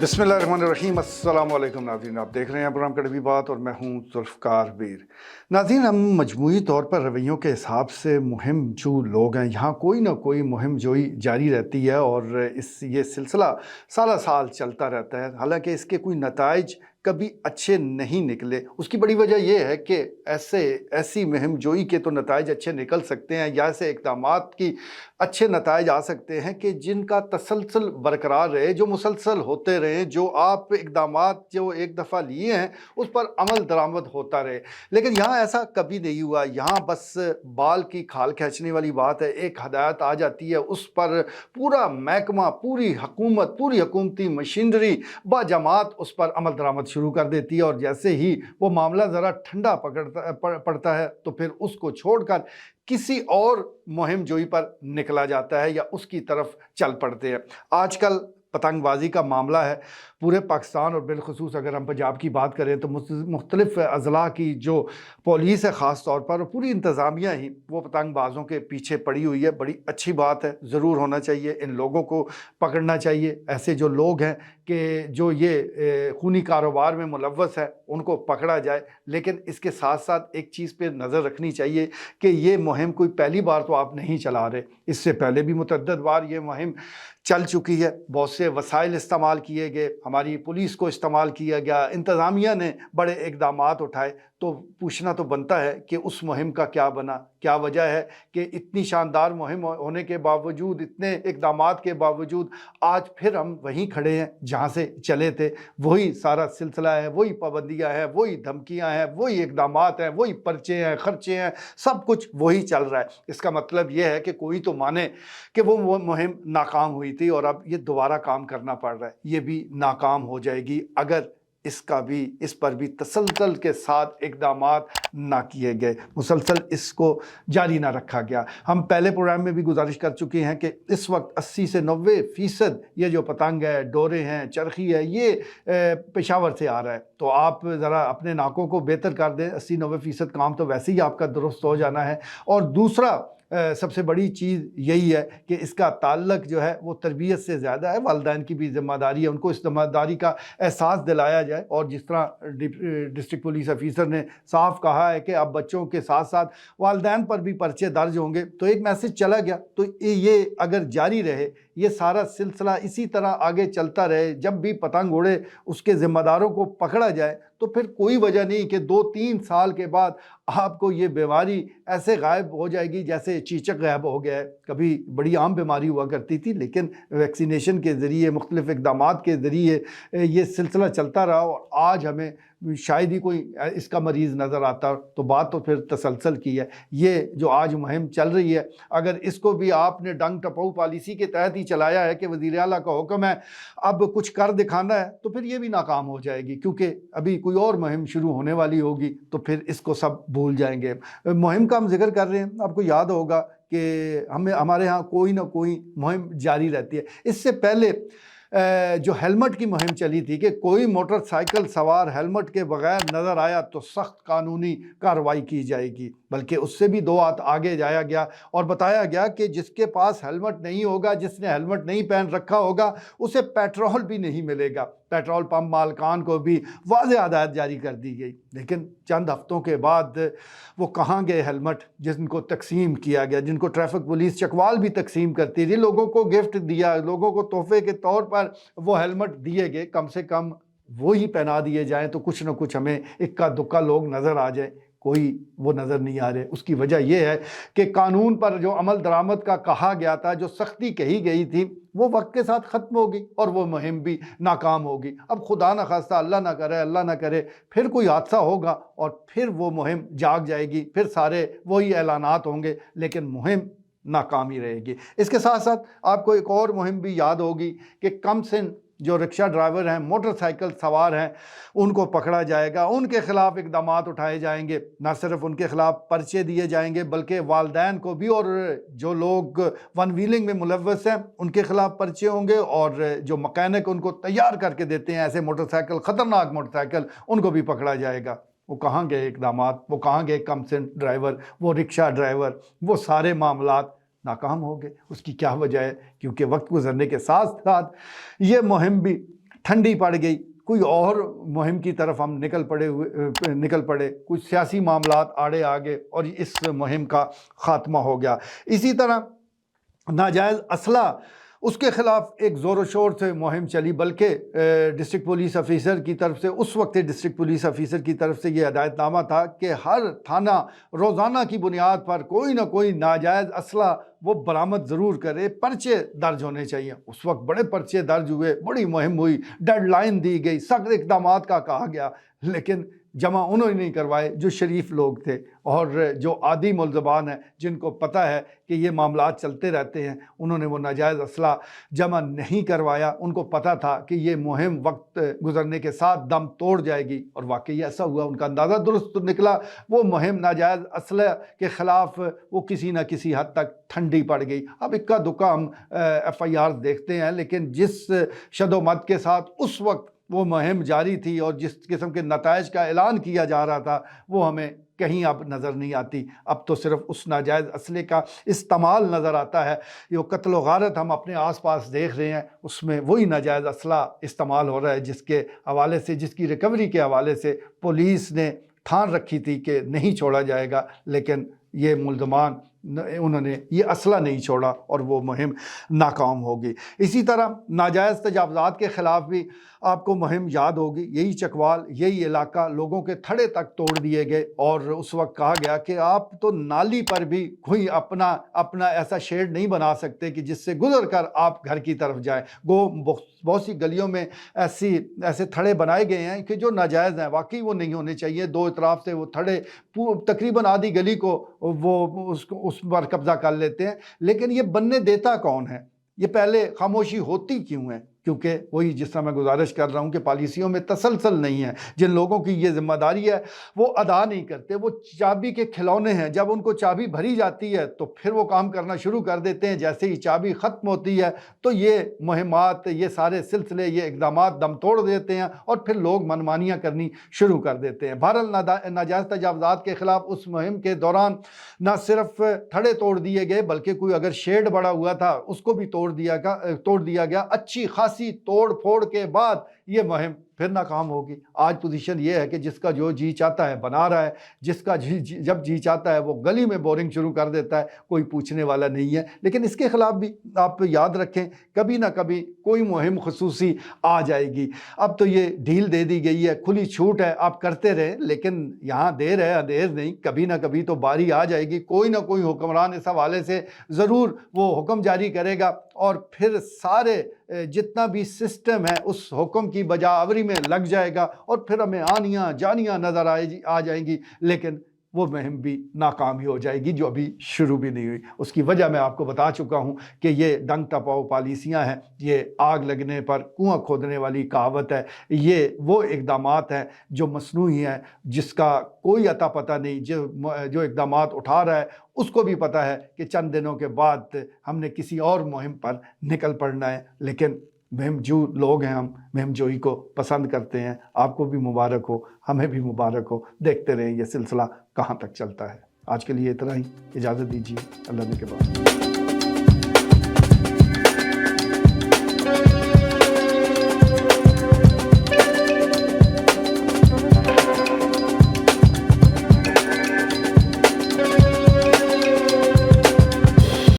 बिस्मिल्लाहिर्रहमानिर्रहीम। अस्सलाम वालेकुम नाज़रीन, आप देख रहे हैं प्रोग्राम कड़वी बात और मैं हूं जुल्फ़कार बीर। नाज़रीन, हम मजमूई तौर पर रवैयों के हिसाब से मुहिम जो लोग हैं, यहाँ कोई ना कोई मुहिम जोई जारी रहती है और ये सिलसिला साला साल चलता रहता है। हालांकि इसके कोई नताइज कभी अच्छे नहीं निकले। उसकी बड़ी वजह यह है कि ऐसी मुहिम जोई के तो नताइज अच्छे निकल सकते हैं या ऐसे इक़दामात की अच्छे नताइज आ सकते हैं कि जिनका तसलसल बरकरार रहे, जो मुसलसल होते रहे, जो आप इक़दामात जो एक दफ़ा लिए हैं उस पर अमल दरामद होता रहे। लेकिन यहाँ ऐसा कभी नहीं हुआ। यहाँ बस बाल की खाल खींचने वाली बात है। एक हदायत आ जाती है, उस पर पूरा महकमा, पूरी हुकूमत, पूरी हुकूमती मशीनरी बाजमात उस पर अमल दरामद शुरू कर देती है और जैसे ही वो मामला ज़रा ठंडा पड़ता है तो फिर उसको छोड़कर किसी और मुहिम जोई पर निकला जाता है या उसकी तरफ चल पड़ते हैं। आजकल पतंगबाजी का मामला है पूरे पाकिस्तान और बिलखुसूस अगर हम पंजाब की बात करें तो मुख्तलिफ अज़ला की जो पुलिस है ख़ास तौर पर, और पूरी इंतज़ामिया ही वो पतंगबाजों के पीछे पड़ी हुई है। बड़ी अच्छी बात है, ज़रूर होना चाहिए, इन लोगों को पकड़ना चाहिए। ऐसे जो लोग हैं कि जो ये खूनी कारोबार में मुलव्वस है उनको पकड़ा जाए। लेकिन इसके साथ साथ एक चीज़ पे नज़र रखनी चाहिए कि ये मुहिम कोई पहली बार तो आप नहीं चला रहे, इससे पहले भी मुतअद्दिद बार ये मुहिम चल चुकी है। बहुत से वसाइल इस्तेमाल किए गए, हमारी पुलिस को इस्तेमाल किया गया, इंतज़ामिया ने बड़े इक़दामात उठाए। तो पूछना तो बनता है कि उस मुहिम का क्या बना, क्या वजह है कि इतनी शानदार मुहिम होने के बावजूद, इतने इक़दामात के बावजूद आज फिर हम वहीं खड़े हैं जहाँ से चले थे। वही सारा सिलसिला है, वही पाबंदियाँ हैं, वही धमकियाँ हैं, वही इक़दामात हैं, वही पर्चे हैं, ख़र्चे हैं, सब कुछ वही चल रहा है। इसका मतलब ये है कि कोई तो माने कि वो मुहिम नाकाम हुई थी और अब ये दोबारा काम करना पड़ रहा है। ये भी नाकाम हो जाएगी अगर इस पर भी तसलसल के साथ इक़दामात ना किए गए, मुसलसल इसको जारी ना रखा गया। हम पहले प्रोग्राम में भी गुजारिश कर चुके हैं कि इस वक्त 80 से 90% ये जो पतंग है, डोरे हैं, चरखी है, ये पेशावर से आ रहा है। तो आप ज़रा अपने नाकों को बेहतर कर दें। 80-90% काम तो वैसे ही आपका दुरुस्त हो जाना है। और दूसरा सबसे बड़ी चीज़ यही है कि इसका ताल्लुक जो है वो तरबियत से ज़्यादा है। वालिदैन की भी ज़िम्मेदारी है, उनको इस ज़िम्मेदारी का एहसास दिलाया जाए। और जिस तरह डिस्ट्रिक्ट पुलिस ऑफिसर ने साफ कहा है कि अब बच्चों के साथ साथ वालिदैन पर भी पर्चे दर्ज होंगे, तो एक मैसेज चला गया। तो ये अगर जारी रहे, ये सारा सिलसिला इसी तरह आगे चलता रहे, जब भी पतंग उड़े उसके ज़िम्मेदारों को पकड़ा जाए, तो फिर कोई वजह नहीं कि 2-3 साल के बाद आपको ये बीमारी ऐसे गायब हो जाएगी जैसे चीचक गायब हो गया है। कभी बड़ी आम बीमारी हुआ करती थी, लेकिन वैक्सीनेशन के ज़रिए, मुख्तलिफ़ इक़दामात के ज़रिए ये सिलसिला चलता रहा और आज हमें शायद ही कोई इसका मरीज़ नज़र आता। तो बात तो फिर तसलसल की है। ये जो आज मुहिम चल रही है, अगर इसको भी आपने डंग टपाऊ पॉलिसी के तहत ही चलाया है कि वज़ीर आला का हुक्म है अब कुछ कर दिखाना है, तो फिर ये भी नाकाम हो जाएगी, क्योंकि अभी कोई और मुहिम शुरू होने वाली होगी तो फिर इसको सब भूल जाएंगे। मुहिम का हम जिक्र कर रहे हैं, आपको याद होगा कि हमारे यहाँ कोई ना कोई मुहिम जारी रहती है। इससे पहले जो हेलमेट की मुहिम चली थी कि कोई मोटरसाइकिल सवार हेलमेट के बगैर नज़र आया तो सख्त कानूनी कार्रवाई की जाएगी। बल्कि उससे भी 2 हाथ आगे जाया गया और बताया गया कि जिसके पास हेलमेट नहीं होगा, जिसने हेलमेट नहीं पहन रखा होगा, उसे पेट्रोल भी नहीं मिलेगा। पेट्रोल पंप मालकान को भी वाज़ेह हदायत जारी कर दी गई। लेकिन चंद हफ्तों के बाद वो कहाँ गए हेलमेट जिनको तकसीम किया गया, जिनको ट्रैफिक पुलिस चकवाल भी तकसीम करती थी, लोगों को गिफ्ट दिया, लोगों को तोहफे के तौर पर वो हेलमेट दिए गए। कम से कम वो ही पहना दिए जाएं तो कुछ ना कुछ हमें इक्का दुक्का लोग नज़र आ जाए। कोई वो नज़र नहीं आ रहे। उसकी वजह यह है कि कानून पर जो अमल दरामद का कहा गया था, जो सख्ती कही गई थी, वो वक्त के साथ ख़त्म होगी और वो मुहिम भी नाकाम होगी। अब खुदा न खास्ता, अल्लाह ना करे फिर कोई हादसा होगा और फिर वो मुहिम जाग जाएगी, फिर सारे वही ऐलानात होंगे, लेकिन मुहिम नाकाम ही रहेगी। इसके साथ साथ आपको एक और मुहिम भी याद होगी कि कम सिन जो रिक्शा ड्राइवर हैं, मोटरसाइकिल सवार हैं, उनको पकड़ा जाएगा, उनके खिलाफ इक़दामात उठाए जाएंगे। न सिर्फ उनके खिलाफ पर्चे दिए जाएंगे बल्कि वालिदैन को भी, और जो लोग वन व्हीलिंग में मुलव्वस हैं उनके खिलाफ पर्चे होंगे, और जो मकैनिक उनको तैयार करके देते हैं ऐसे मोटरसाइकिल, ख़तरनाक मोटरसाइकिल, उनको भी पकड़ा जाएगा। वो कहाँ गए इक़दामात, वो कहाँ गए कम सिन ड्राइवर, वो रिक्शा ड्राइवर, वो सारे मामलात नाकाम हो गए। उसकी क्या वजह है? क्योंकि वक्त गुजरने के साथ साथ ये मुहिम भी ठंडी पड़ गई, कोई और मुहिम की तरफ हम निकल पड़े, कुछ सियासी मामलात आड़े आ गए और इस मुहिम का ख़ात्मा हो गया। इसी तरह नाजायज़ असला, उसके ख़िलाफ़ एक ज़ोर व शोर से मुहिम चली, बल्कि डिस्ट्रिक्ट पुलिस ऑफिसर की तरफ से, उस वक्त डिस्ट्रिक्ट पुलिस ऑफिसर की तरफ से ये हिदायतनामा था कि हर थाना रोज़ाना की बुनियाद पर कोई ना कोई नाजायज़ असला वो बरामद ज़रूर करे, पर्चे दर्ज होने चाहिए। उस वक्त बड़े पर्चे दर्ज हुए, बड़ी मुहिम हुई, डेडलाइन दी गई, सख्त इक़दामात का कहा गया, लेकिन जमा उन्होंने नहीं करवाए जो शरीफ लोग थे और जो आदी मुल्ज़मान हैं, जिनको पता है कि ये मामलात चलते रहते हैं। उन्होंने वो नाजायज़ असला जमा नहीं करवाया। उनको पता था कि ये मुहिम वक्त गुजरने के साथ दम तोड़ जाएगी और वाकई ऐसा हुआ। उनका अंदाज़ा दुरुस्त निकला। वो मुहिम नाजायज़ असला के ख़िलाफ़ वो किसी न किसी हद तक ठंडी पड़ गई। अब इक्का दुक्का हम FIR देखते हैं, लेकिन जिस शदोमत के साथ उस वक्त वो मुहिम जारी थी और जिस किस्म के नताइज का ऐलान किया जा रहा था, वो हमें कहीं अब नज़र नहीं आती। अब तो सिर्फ उस नाजायज़ असले का इस्तेमाल नज़र आता है। जो कत्ल व गारत हम अपने आस पास देख रहे हैं, उसमें वही नाजायज़ असला इस्तेमाल हो रहा है, जिसके हवाले से, जिसकी रिकवरी के हवाले से पुलिस ने ठान रखी थी कि नहीं छोड़ा जाएगा, लेकिन ये मुल्ज़मान उन्होंने ये असला नहीं छोड़ा और वो मुहिम नाकाम होगी। इसी तरह नाजायज़ तजावुज़ात के ख़िलाफ़ भी आपको मुहिम याद होगी। यही चकवाल, यही इलाका, लोगों के थड़े तक तोड़ दिए गए और उस वक्त कहा गया कि आप तो नाली पर भी कोई अपना ऐसा शेड नहीं बना सकते कि जिससे गुजर कर आप घर की तरफ जाएं। बहुत सी गलियों में ऐसे थड़े बनाए गए हैं कि जो नाजायज़ हैं, वाकई वो नहीं होने चाहिए। दो तरफ से वो थड़े तकरीबन आधी गली को वो उस पर कब्जा कर लेते हैं, लेकिन ये बनने देता कौन है? ये पहले खामोशी होती क्यों है? क्योंकि वही जिस तरह मैं गुजारिश कर रहा हूँ कि पॉलिसियों में तसलसल नहीं है। जिन लोगों की ये जिम्मेदारी है वो अदा नहीं करते। वो चाबी के खिलौने हैं। जब उनको चाबी भरी जाती है तो फिर वो काम करना शुरू कर देते हैं। जैसे ही चाबी ख़त्म होती है तो ये मुहिमात, ये सारे सिलसिले, ये इक़दामात दम तोड़ देते हैं और फिर लोग मनमानियाँ करनी शुरू कर देते हैं। बहरहाल नाजायज़ तजावुज़ात के ख़िलाफ़ उस मुहिम के दौरान न सिर्फ थड़े तोड़ दिए गए, बल्कि कोई अगर शेड बड़ा हुआ था उसको भी तोड़ दिया गया। अच्छी खासी तोड़ फोड़ के बाद ये मुहिम फिर नाकाम होगी। आज पोजीशन ये है कि जिसका जो जी चाहता है बना रहा है, जिसका जब जी चाहता है वो गली में बोरिंग शुरू कर देता है, कोई पूछने वाला नहीं है। लेकिन इसके ख़िलाफ़ भी आप याद रखें, कभी ना कभी कोई मुहिम खुसूसी आ जाएगी। अब तो ये ढील दे दी गई है, खुली छूट है, आप करते रहें, लेकिन यहाँ देर है अंधेर नहीं, कभी ना कभी तो बारी आ जाएगी। कोई ना कोई हुक्मरान इस हवाले से ज़रूर वो हुक्म जारी करेगा और फिर सारे जितना भी सिस्टम है उस हुक्म की बजावरी में लग जाएगा और फिर हमें आनियाँ जानियाँ नज़र आ जाएंगी, लेकिन वो मुहिम भी नाकाम ही हो जाएगी जो अभी शुरू भी नहीं हुई। उसकी वजह मैं आपको बता चुका हूँ कि ये डंग टपाओ पॉलिसियाँ हैं, ये आग लगने पर कुआं खोदने वाली कहावत है। ये वो इक़दामात हैं जो मसनूई हैं, जिसका कोई अता पता नहीं। जो इक़दामात उठा रहा है उसको भी पता है कि चंद दिनों के बाद हमने किसी और मुहिम पर निकल पड़ना है, लेकिन मुहिमजू लोग हैं, हम मुहिमजोई को पसंद करते हैं। आपको भी मुबारक हो, हमें भी मुबारक हो। देखते रहें ये सिलसिला कहाँ तक चलता है। आज के लिए इतना ही, इजाज़त दीजिए। अल्लाह ने के बाद।